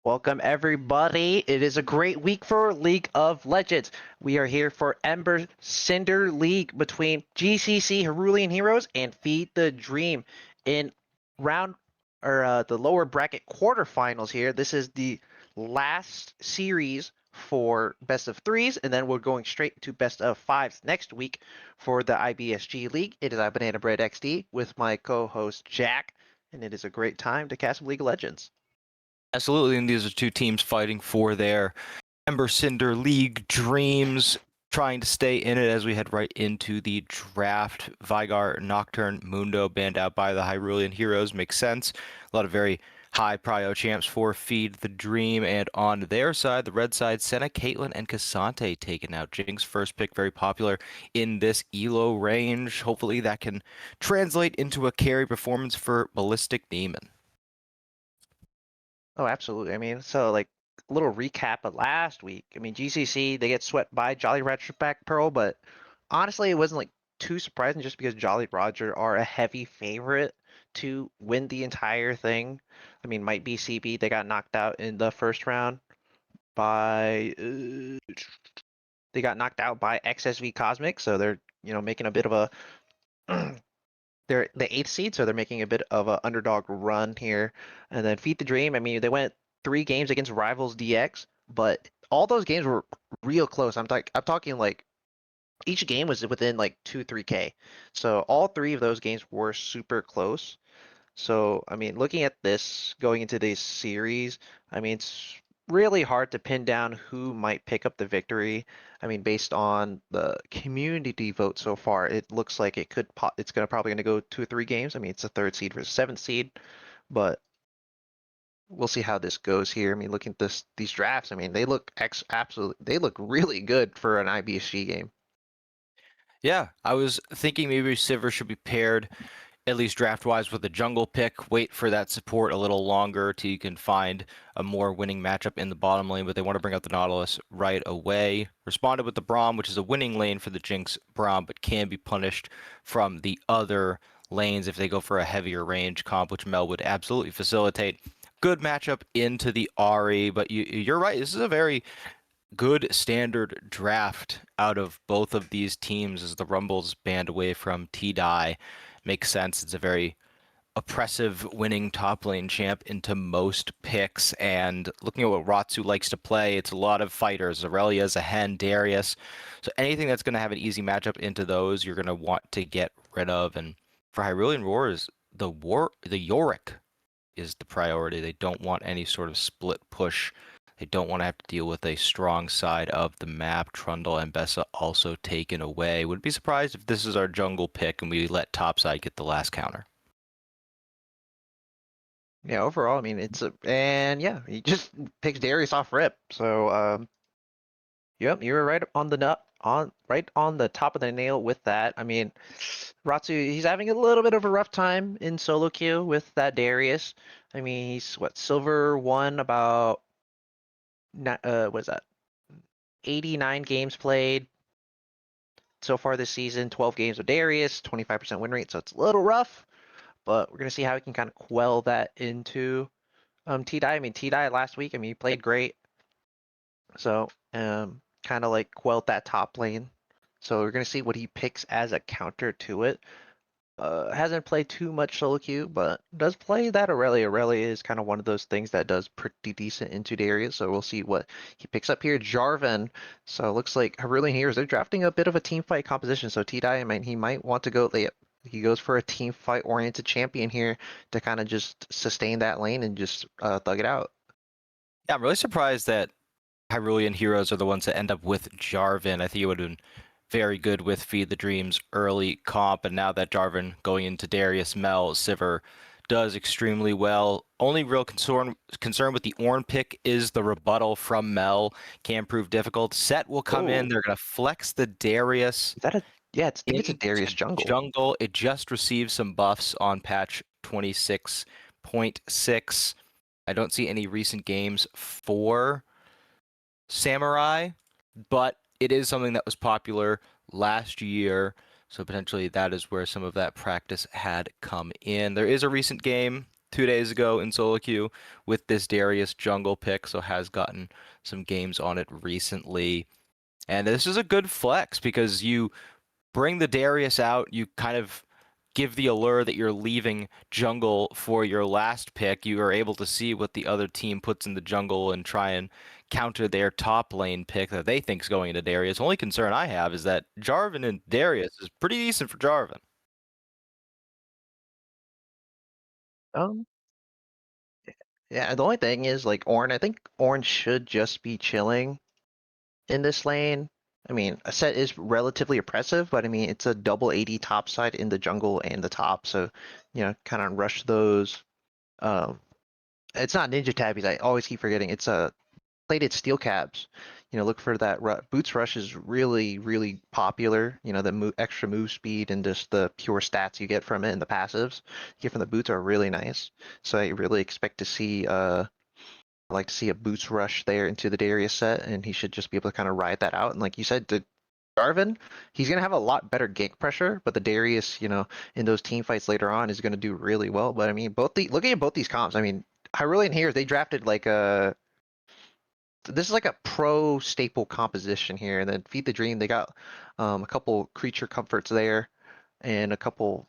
Welcome, everybody. It is a great week for League of Legends. We are here for Ember Cinder League between GCC Hyrulean Heroes and Feed the Dream in round or the lower bracket quarterfinals here. This is the last series for best of threes, and then we're going straight to best of fives next week for the IBSG League. It is I Banana Bread XD with my co-host Jack, and it is a great time to cast some League of Legends. Absolutely, and these are two teams fighting for their Ember Cinder League dreams, trying to stay in it as we head right into the draft. Vigar, Nocturne, Mundo banned out by the Hyrulean Heroes. Makes sense. A lot of very high prio champs for Feed the Dream, and on their side, the red side, Senna, Caitlyn, and Cassante taken out. Jinx, first pick, very popular in this ELO range. Hopefully that can translate into a carry performance for Ballistic Demon. Oh, absolutely. I mean, so like a little recap of last week. I mean, GCC they get swept by Jolly Ratchetback Pearl, but honestly, it wasn't like too surprising just because Jolly Roger are a heavy favorite to win the entire thing. I mean, might be CB. They got knocked out in the first round by they got knocked out by XSV Cosmic, so they're making a bit of a they're the eighth seed, so they're making a bit of an underdog run here. And then Feed the Dream, I mean, they went 3 games against Rivals DX, but all those games were real close. I'm talking like each game was within like 2-3K. So all 3 of those games were super close. So I mean, looking at this going into this series, I mean, it's really hard to pin down who might pick up the victory. I mean, based on the community vote so far, it looks like it's probably gonna go 2 or 3 games. I mean, it's a third seed versus seventh seed, but we'll see how this goes here. I mean, looking at these drafts, I mean, they look they look really good for an IBSG game. Yeah, I was thinking maybe Sivir should be paired, at least draft-wise, with a jungle pick. Wait for that support a little longer till you can find a more winning matchup in the bottom lane, but they want to bring out the Nautilus right away. Responded with the Braum, which is a winning lane for the Jinx Braum, but can be punished from the other lanes if they go for a heavier range comp, which Mel would absolutely facilitate. Good matchup into the Ahri, but you're right. This is a very good standard draft out of both of these teams as the Rumbles banned away from T-Die. Makes sense. It's a very oppressive winning top lane champ into most picks. And looking at what Ratsu likes to play, it's a lot of fighters. Aurelia, Zahen, Darius. So anything that's going to have an easy matchup into those, you're going to want to get rid of. And for Hyrulean Roars, the Yorick is the priority. They don't want any sort of split push. They don't want to have to deal with a strong side of the map. Trundle and Bessa also taken away. Wouldn't be surprised if this is our jungle pick and we let topside get the last counter. Yeah, overall, I mean, yeah, he just picks Darius off rip. So, yep, you were right on the right on the top of the nail with that. I mean, Ratsu, he's having a little bit of a rough time in solo queue with that Darius. I mean, he's silver one about what is that? 89 games played so far this season, 12 games with Darius, 25% win rate, so it's a little rough, but we're gonna see how we can kind of quell that into T-Die. I mean, T-Die last week, I mean, he played great. So, kind of like quelled that top lane. So we're gonna see what he picks as a counter to it. Hasn't played too much solo queue, but does play that Aurelia. Aurelia is kind of one of those things that does pretty decent into the area, so we'll see what he picks up here. Jarvan. So it looks like Hyrulean Heroes, they're drafting a bit of a team fight composition. So T-Die, I mean, he might want to go he goes for a team fight oriented champion here to kind of just sustain that lane and just thug it out. Yeah, I'm really surprised that Hyrulean Heroes are the ones that end up with Jarvan. I think it would have been very good with Feed the Dream's early comp, and now that Jarvan going into Darius, Mel, Sivir does extremely well. Only real concern with the Ornn pick is the rebuttal from Mel. Can prove difficult. Set will come in. They're going to flex the Darius. Is that a yeah? I think it's a Darius jungle. It just received some buffs on patch 26.6. I don't see any recent games for Samurai, but it is something that was popular last year, so potentially that is where some of that practice had come in. There is a recent game 2 days ago in solo queue with this Darius jungle pick, so has gotten some games on it recently. And this is a good flex because you bring the Darius out, you kind of give the allure that you're leaving jungle for your last pick. You are able to see what the other team puts in the jungle and try and counter their top lane pick that they think is going into Darius. Only concern I have is that Jarvan and Darius is pretty decent for Jarvan. Um, yeah, the only thing is like Ornn, I think Ornn should just be chilling in this lane. I mean, a set is relatively oppressive, but I mean, it's a double 80 top side in the jungle and the top, so kind of rush those. Um, it's not Ninja Tabbies. I always keep forgetting. It's plated steel caps. Look for that. Boots rush is really, really popular. The extra move speed and just the pure stats you get from it and the passives you get from the boots are really nice. So I really expect to see I like to see a boots rush there into the Darius set, and he should just be able to kind of ride that out. And like you said, the Jarvan, he's gonna have a lot better gank pressure, but the Darius, in those team fights later on is gonna do really well. But I mean, looking at both these comps, I mean, Hyrulean here, they drafted like this is like a pro staple composition here, and then Feed the Dream, they got a couple creature comforts there, and a couple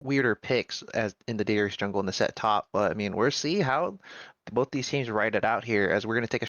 weirder picks as in the Darius jungle in the set top. But I mean, we'll see how both these teams ride it out here as we're gonna take a